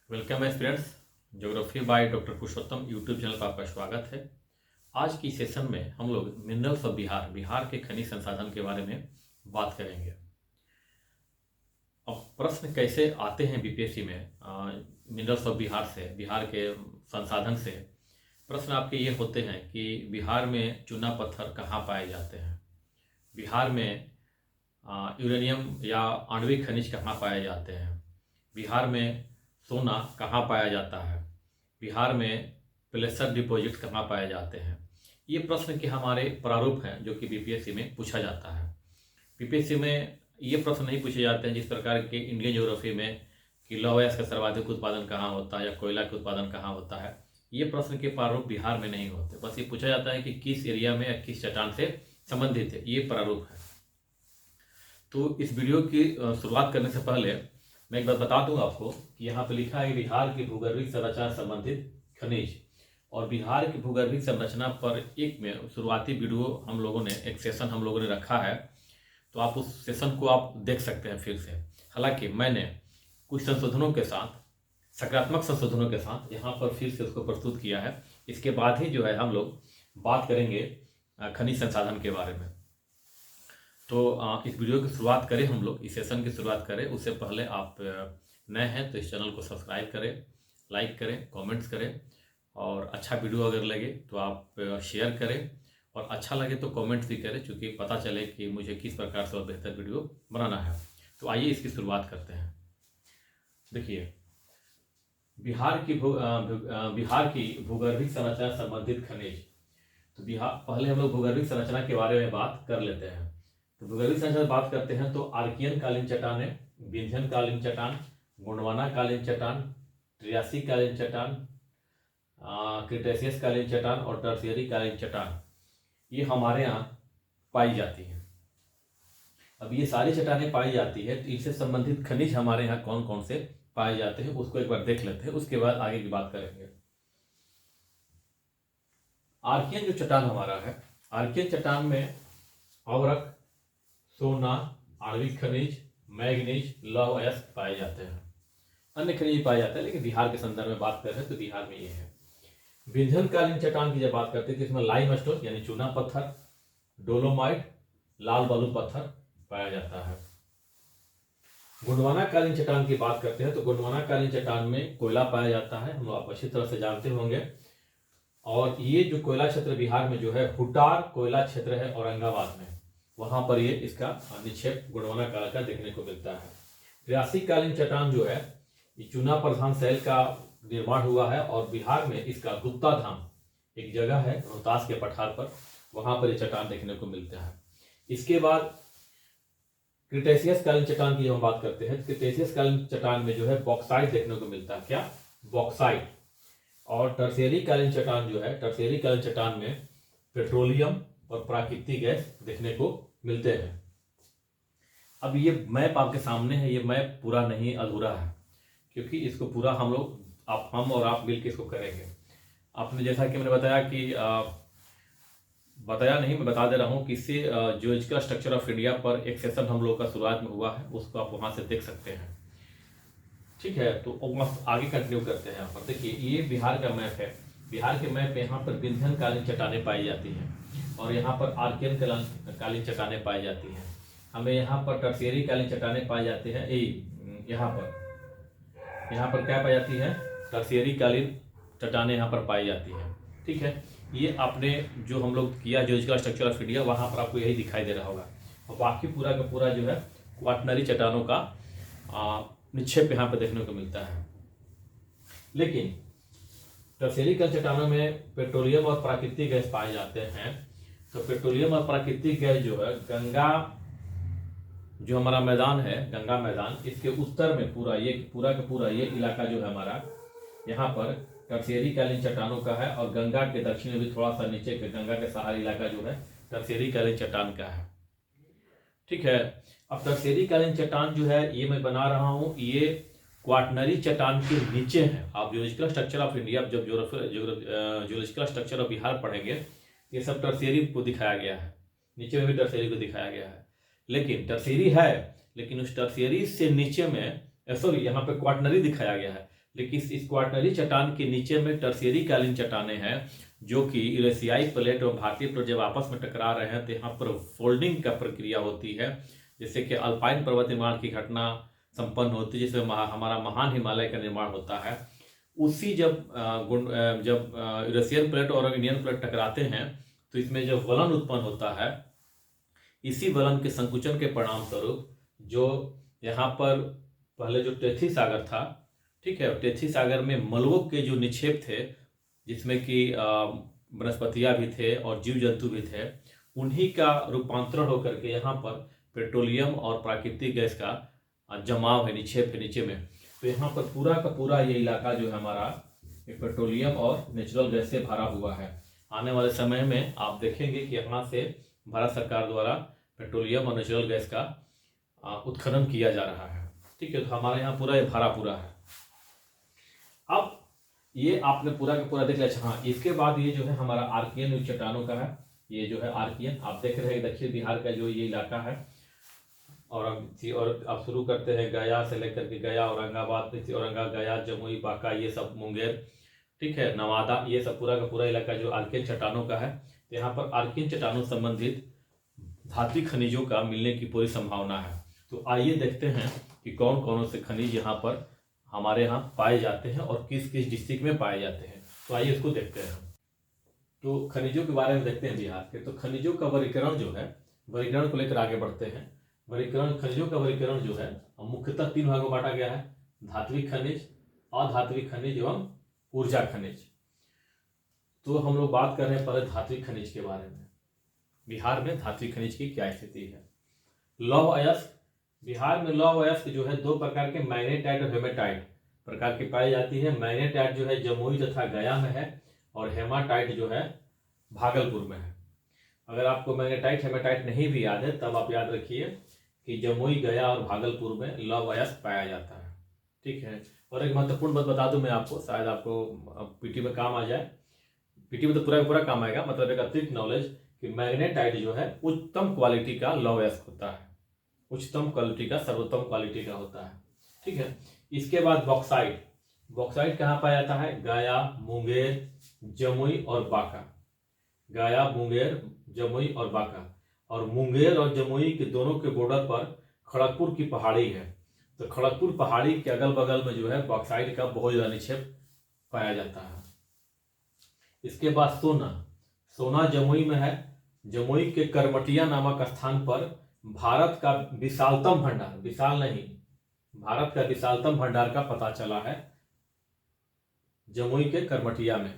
Welcome students. Geography by doctor Purushottam YouTube channel पर आपका स्वागत है। आज की सेशन में हम लोग मिनरल्स ऑफ बिहार के खनिज संसाधन के बारे में बात करेंगे। अब प्रश्न कैसे आते हैं बीपीएससी में मिनरल्स ऑफ बिहार से, बिहार के संसाधन से प्रश्न आपके ये होते हैं कि बिहार में चूना पत्थर कहाँ पाए जाते हैं, बिहार में यूरेनियम या आणविक खनिज कहाँ पाए जाते हैं, बिहार में सोना कहाँ पाया जाता है, बिहार में प्लेसर डिपॉजिट कहाँ पाए जाते हैं। ये प्रश्न के हमारे प्रारूप हैं जो कि बीपीएससी में पूछा जाता है। बीपीएससी में ये प्रश्न नहीं पूछे जाते हैं जिस प्रकार के इंडियन ज्योग्राफी में कि लौह अयस्क का सर्वाधिक उत्पादन कहाँ होता है या कोयला का उत्पादन कहाँ होता है। ये प्रश्न के प्रारूप बिहार में नहीं होते, बस ये पूछा जाता है कि किस एरिया में या किस चट्टान से संबंधित है, ये प्रारूप है। तो इस वीडियो की शुरुआत करने से पहले मैं एक बात बता दूं आपको कि यहाँ पे लिखा है बिहार की भूगर्भिक संरचना संबंधित खनिज, और बिहार की भूगर्भिक संरचना पर एक में शुरुआती वीडियो हम लोगों ने एक सेशन हम लोगों ने रखा है, तो आप उस सेशन को आप देख सकते हैं फिर से। हालांकि मैंने कुछ संशोधनों के साथ, सकारात्मक संशोधनों के साथ यहाँ पर फिर से उसको प्रस्तुत किया है। इसके बाद ही जो है हम लोग बात करेंगे खनिज संसाधन के बारे में। तो इस वीडियो की शुरुआत करें, हम लोग इस सेशन की शुरुआत करें उससे पहले आप नए हैं तो इस चैनल को सब्सक्राइब करें, लाइक करें, कमेंट्स करें, और अच्छा वीडियो अगर लगे तो आप शेयर करें, और अच्छा लगे तो कमेंट्स भी करें, क्योंकि पता चले कि मुझे किस प्रकार से और बेहतर वीडियो बनाना है। तो आइए इसकी शुरुआत करते हैं। देखिए, बिहार की भूगर्भिक संरचना संबंधित खनिज। तो पहले हम लोग भूगर्भिक संरचना के बारे में बात कर लेते हैं। तो भूगर्भिक संरचना बात करते हैं तो आर्कियन कालीन चट्टानें, विंध्यन कालीन चट्टान, गोंडवाना कालीन चट्टान, ट्रियासी कालीन चट्टान, क्रिटेशियस कालीन चट्टान और टर्शियरी कालीन चट्टान, ये हमारे यहाँ पाई जाती हैं। अब ये सारी चट्टानें पाई जाती है तो इनसे संबंधित खनिज हमारे यहाँ कौन कौन से पाए जाते हैं उसको एक बार देख लेते हैं, उसके बाद आगे की बात करेंगे। आर्कियन जो चट्टान हमारा है, आर्कियन चट्टान में अवरक, सोना, आणविक खनिज, मैग्नीज, लौह अयस्क पाए जाते हैं। अन्य खनिज पाए जाते हैं, लेकिन बिहार के संदर्भ में बात कर रहे हैं तो बिहार में ये है। विंध्यन कालीन चट्टान की जब बात करते हैं तो इसमें लाइमस्टोन यानी चूना पत्थर, डोलोमाइट, लाल बालू पत्थर पाया जाता है। गोंडवाना कालीन चट्टान की बात करते हैं तो गोंडवाना कालीन चट्टान में कोयला पाया जाता है, हम आप अच्छी तरह से जानते होंगे। और ये जो कोयला क्षेत्र बिहार में जो है हुटार कोयला क्षेत्र है औरंगाबाद में, वहां पर ये इसका निक्षेप गोंडवाना काल का देखने को मिलता है। ट्रियासी कालीन चट्टान जो है ये चूना प्रधान शैल का निर्माण हुआ है, और बिहार में इसका गुप्ता धाम एक जगह है रोहतास के पठार पर, वहां पर ये चट्टान देखने को मिलता है। इसके बाद क्रिटेशियस कालीन चट्टान की जब हम बात करते हैं, क्रिटेशियस कालीन चट्टान में जो है बॉक्साइट देखने को मिलता है, क्या बॉक्साइट। और टर्शियरी कालीन चट्टान जो है, टर्शियरी कालीन चट्टान में पेट्रोलियम और प्राकृतिक गैस देखने को मिलते हैं। अब ये मैप आपके सामने है, ये मैप पूरा नहीं, अधूरा है, क्योंकि इसको पूरा हम और आप मिलकर इसको करेंगे। आपने जैसा कि मैंने बताया कि मैं बता दे रहा हूँ कि इससे जियोलॉजिकल स्ट्रक्चर ऑफ इंडिया पर एक सेशन हम लोग का शुरुआत में हुआ है, उसको आप वहां से देख सकते हैं। ठीक है, तो आगे कंटिन्यू करते हैं। यहाँ पर देखिए, ये बिहार का मैप है। बिहार के मैप में यहाँ पर विंध्यन कालीन चट्टानें पाई जाती हैं, और यहाँ पर आर्कियन कालीन चट्टानें पाई जाती हैं। हमें यहाँ पर टर्शियरी कालीन चट्टानें पाई जाती हैं। यहाँ पर क्या पाई जाती है, टर्शियरी कालीन चट्टानें यहाँ पर पाई जाती हैं। ठीक है, ये आपने जो हम लोग किया जियोलॉजिकल स्ट्रक्चर ऑफ इंडिया, वहाँ पर आपको यही दिखाई दे रहा होगा। और बाकी पूरा का पूरा जो है क्वाटनरी चट्टानों का निक्षेप यहाँ पर देखने को मिलता है। लेकिन टर्शियरी कालीन चट्टानों में पेट्रोलियम और प्राकृतिक गैस पाए जाते हैं। तो पेट्रोलियम और प्राकृतिक गैस जो है, गंगा जो हमारा मैदान है, गंगा मैदान, इसके उत्तर में पूरा का पूरा ये इलाका जो है हमारा, यहाँ पर टर्शियरी कालीन चट्टानों का है। और गंगा के दक्षिण में भी थोड़ा सा नीचे के गंगा के सहारे इलाका जो है टर्शियरी कालीन चट्टान का है। ठीक है, अब टर्शियरी कालीन चट्टान जो है ये मैं बना रहा हूँ, ये क्वाटनरी चट्टान के नीचे है। आप जियोलॉजिकल स्ट्रक्चर ऑफ इंडिया जब जियोलॉजिकल स्ट्रक्चर ऑफ बिहार पढ़ेंगे, ये सब टर्शियरी को दिखाया गया है, नीचे में भी टर्शियरी को दिखाया गया है। लेकिन टर्शियरी है, लेकिन उस टर्शियरी से नीचे में सॉरी यहाँ पे क्वाटनरी दिखाया गया है, लेकिन इस क्वार्टनरी चट्टान के नीचे में टर्शियरी कालीन चट्टानें हैं, जो कि यूरेशियाई प्लेट और भारतीय प्लेट जब आपस में टकरा रहे हैं तो यहाँ पर फोल्डिंग का प्रक्रिया होती है, जैसे कि अल्पाइन पर्वत निर्माण की घटना संपन्न होती है, जिसमें हमारा महान हिमालय का निर्माण होता है। उसी जब यूरेशियन प्लेट और इंडियन प्लेट टकराते हैं तो इसमें जब वलन उत्पन्न होता है, इसी वलन के संकुचन के परिणाम स्वरूप जो यहाँ पर पहले जो टेथी सागर था, ठीक है, टेथी सागर में मलबों के जो निक्षेप थे, जिसमें कि वनस्पतियाँ भी थे और जीव जंतु भी थे, उन्हीं का रूपांतरण होकर के यहाँ पर पेट्रोलियम और प्राकृतिक गैस का जमाव है, निक्षेप है नीचे में। तो यहाँ पर पूरा का पूरा ये इलाका जो है हमारा पेट्रोलियम और नेचुरल गैस से भरा हुआ है। आने वाले समय में आप देखेंगे कि यहाँ से भारत सरकार द्वारा पेट्रोलियम और नेचुरल गैस का उत्खनन किया जा रहा है, ठीक है। तो हमारे यहाँ पूरा ये भरा पूरा है। अब ये आपने पूरा का पूरा देख लिया। अच्छा हाँ, इसके बाद ये जो है हमारा आर्कियन चट्टानों का है। ये जो है आर्कियन आप देख रहे हैं दक्षिण बिहार का जो ये इलाका है। और अब शुरू करते हैं गया से लेकर के गया, औरंगाबाद, गया, जमुई, बांका, ये सब, मुंगेर, ठीक है, नवादा, ये सब पूरा का पूरा इलाका जो आर्कियन चट्टानों का है। तो यहाँ पर आर्कियन चट्टानों संबंधित धातु खनिजों का मिलने की पूरी संभावना है। तो आइए देखते हैं कि कौन कौन से खनिज यहाँ पर हमारे यहाँ पाए जाते हैं और किस किस डिस्ट्रिक्ट में पाए जाते हैं। तो आइए इसको देखते हैं। तो खनिजों के बारे में देखते हैं बिहार के। तो खनिजों का वर्गीकरण जो है, वर्गीकरण को लेकर आगे बढ़ते हैं। वर्गीकरण, खनिजों का वर्गीकरण जो है मुख्यतः 3 भागों में बांटा गया है: धात्विक खनिज, अधात्विक खनिज एवं ऊर्जा खनिज। तो हम लोग बात कर रहे हैं पहले धात्विक खनिज के बारे में। बिहार में धात्विक खनिज की क्या स्थिति है। लौह अयस्क, बिहार में लौह अयस्क जो है 2 प्रकार के, मैग्नेटाइट और हेमाटाइट प्रकार की पाई जाती है। मैग्नेटाइट जो है जमुई तथा गया में है और हेमाटाइट जो है भागलपुर में है। अगर आपको मैग्नेटाइट हेमाटाइट नहीं भी याद है तब आप याद रखिए कि जमुई, गया और भागलपुर में लौह अयस्क पाया जाता है, ठीक है। और एक महत्वपूर्ण बात बता दूं मैं आपको, शायद आपको पीटी में काम आ जाए। पीटी में तो पूरा काम आएगा, मतलब एक अतिरिक्त नॉलेज कि मैग्नेटाइट जो है उत्तम क्वालिटी का लौह अयस्क होता है, उच्चतम क्वालिटी का, सर्वोत्तम क्वालिटी का होता है, ठीक है। इसके बाद बॉक्साइट। बॉक्साइट कहाँ पाया जाता है? गया, मुंगेर, जमुई और बांका। गया, मुंगेर, जमुई और बांका। और मुंगेर और जमुई के दोनों के बॉर्डर पर खड़गपुर की पहाड़ी है। तो खड़गपुर पहाड़ी के अगल बगल में जो है बॉक्साइट का बहुत ज्यादा निक्षेप पाया जाता है। इसके बाद सोना। सोना जमुई में है। जमुई के करमटिया नामक स्थान पर भारत का विशालतम भंडार, विशाल नहीं, भारत का विशालतम भंडार का पता चला है जमुई के करमटिया में।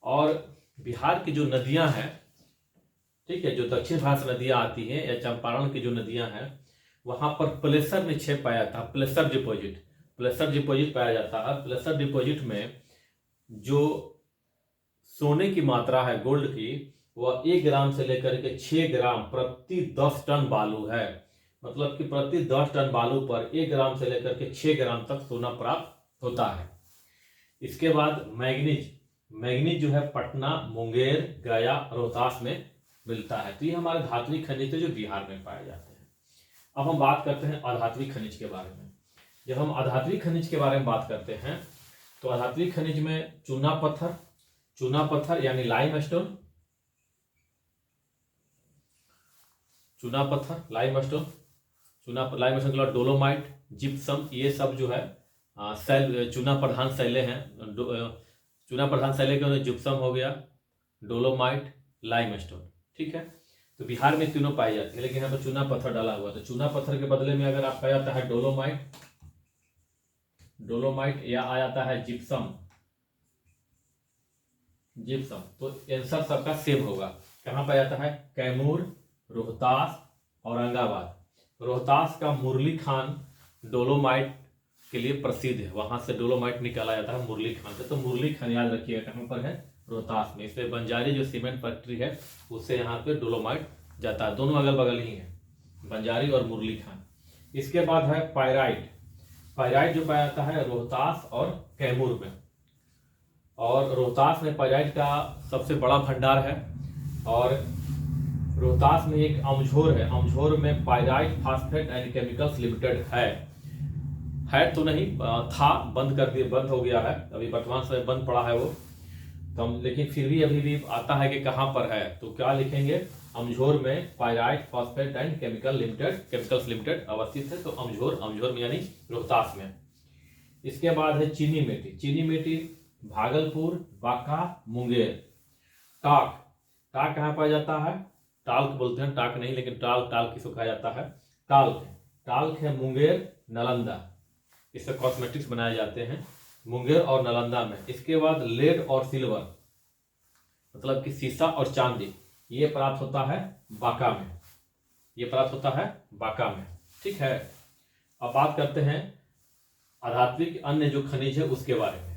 और बिहार की जो नदियां हैं, ठीक है, जो दक्षिण भारत से नदियां आती हैं या चंपारण की जो नदियां हैं, वहां पर प्लेसर निक्षेप पाया जाता है। प्लेसर डिपॉजिट, प्लेसर डिपॉजिट पाया जाता है। प्लेसर डिपॉजिट में जो सोने की मात्रा है गोल्ड की, वह 1 ग्राम से लेकर के 6 ग्राम प्रति 10 टन बालू है। मतलब कि प्रति 10 टन बालू पर 1 ग्राम से लेकर के 6 ग्राम तक सोना प्राप्त होता है। इसके बाद मैग्नीज। मैग्नीज जो है पटना, मुंगेर, गया, रोहतास में मिलता है। तो ये हमारे धात्विक खनिज थे जो बिहार में पाए जाते हैं। अब हम बात करते हैं अधात्विक खनिज के बारे में। जब हम अधात्विक खनिज के बारे में बात करते हैं तो अधात्विक खनिज में चूना पत्थर, चूना पत्थर यानी लाइमस्टोन, चूना पत्थर, लाइमस्टोन, लाइमस्टोन के बाद डोलोमाइट, जिप्सम, ये सब जो है शैल, चूना प्रधान शैलें हैं। चूना प्रधान शैलें के जिप्सम हो गया, डोलोमाइट, लाइमस्टोन, ठीक है। तो बिहार में तीनों पाई जाती है, लेकिन यहाँ पर चूना पत्थर डाला हुआ है। तो चूना पत्थर के बदले में अगर आपका जाता है डोलोमाइट, डोलोमाइट या आ जाता है जिप्सम, जिप्सम, तो आंसर सबका सेम होगा। कहाँ पाया जाता है? कैमूर, रोहतास, औरंगाबाद। रोहतास का मुरली खान डोलोमाइट के लिए प्रसिद्ध है, वहां से डोलोमाइट निकाला जाता है मुरली खान से। तो मुरली खान याद रखिएगा कहाँ पर है? रोहतास में। इसलिए बंजारी जो सीमेंट फैक्ट्री है उससे यहाँ पे डोलोमाइट जाता है, दोनों अगल बगल ही है, बंजारी और मुरली खान। इसके बाद है पायराइट। पायराइट जो पाया जाता है रोहतास और कैमूर में। और रोहतास में पायराइट का सबसे बड़ा भंडार है। और रोहतास में एक अमझोर है, अमझोर में pyrite phosphate and chemicals limited है। है तो नहीं, था, बंद कर दिए, बंद हो गया है, अभी वर्तमान समय बंद पड़ा है वो तो हम, लेकिन फिर भी अभी भी आता है कि कहाँ पर है, तो क्या लिखेंगे, अमझोर में pyrite phosphate and chemicals limited अवस्थित है, तो अमझोर में यानी रोहतास में। इसके बाद है चीनी मिट्टी भागलपुर, बांका, मुंगेर। टाक कहाँ पाया जाता है, टाल्क बोलते हैं, टाक नहीं, लेकिन टाल किसको कहा जाता है, टाल्क है मुंगेर, नालंदा, इससे कॉस्मेटिक्स बनाए जाते हैं मुंगेर और नालंदा में। इसके बाद लेड और सिल्वर मतलब कि सीसा और चांदी, ये प्राप्त होता है बांका में, ठीक है। अब बात करते हैं आधात्विक अन्य जो खनिज है उसके बारे में।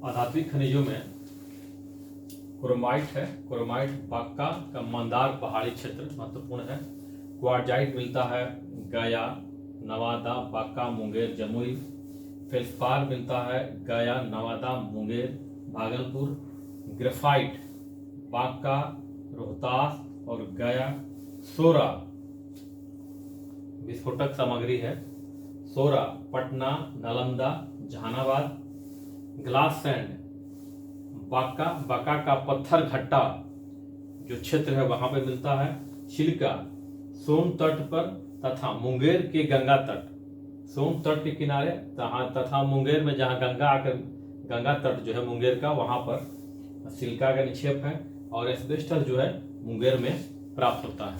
आधात्विक खनिजों में क्रोमाइट है, क्रोमाइट बांका का मंदार पहाड़ी क्षेत्र महत्वपूर्ण है। क्वार्जाइट मिलता है गया, नवादा, बांका, मुंगेर, जमुई। फेल्सपार मिलता है गया, नवादा, मुंगेर, भागलपुर। ग्रेफाइट बांका, रोहतास और गया। सोरा विस्फोटक सामग्री है, सोरा पटना, नालंदा, जहानाबाद। ग्लास सैंड बांका का पत्थर घट्टा जो क्षेत्र है वहां पर मिलता है। छिलका सोन तट पर तथा मुंगेर के गंगा तट, सोन तट के किनारे तथा मुंगेर में जहां गंगा तट जो है मुंगेर का, वहां पर सिल्का का निक्षेप है। और एस्बेस्टस जो है मुंगेर में प्राप्त होता है।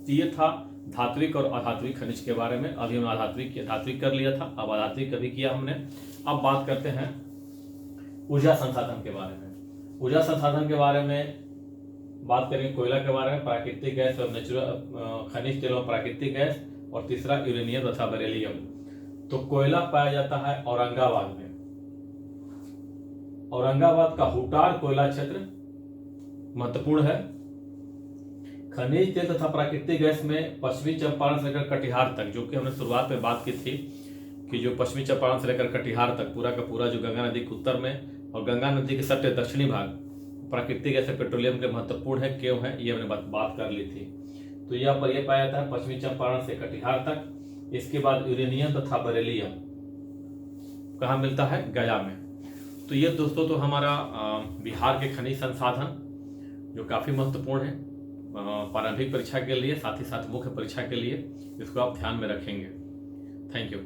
तो ये था धात्विक और अधात्विक खनिज के बारे में। अभी हम धात्विक कर लिया था, अब अधात्विक कभी किया हमने। अब बात करते हैं ऊर्जा संसाधन के बारे में। ऊर्जा संसाधन के बारे में बात करेंगे कोयला के बारे में, प्राकृतिक गैस और नेचुरल खनिज तेल और प्राकृतिक गैस, और तीसरा यूरेनियम तथा बेरिलियम। तो कोयला पाया जाता है औरंगाबाद में, औरंगाबाद का हुटार कोयला क्षेत्र महत्वपूर्ण है। खनिज तेल तथा प्राकृतिक गैस में पश्चिमी चंपारण से लेकर कटिहार तक, जो कि हमने शुरुआत में बात की थी कि जो पश्चिमी चंपारण से लेकर कटिहार तक पूरा का पूरा जो गंगा नदी के उत्तर में और गंगा नदी के सट्टे दक्षिणी भाग प्राकृतिक गैस पेट्रोलियम के महत्वपूर्ण है, क्यों है, ये हमने बात कर ली थी। तो यहाँ पर यह पाया जाता है पश्चिमी चंपारण से कटिहार तक। इसके बाद यूरेनियम तथा बेरिलियम कहाँ मिलता है, गया में। तो ये दोस्तों तो हमारा बिहार के खनिज संसाधन जो काफ़ी महत्वपूर्ण है प्रारंभिक परीक्षा के लिए, साथ ही साथ मुख्य परीक्षा के लिए, इसको आप ध्यान में रखेंगे। Thank you.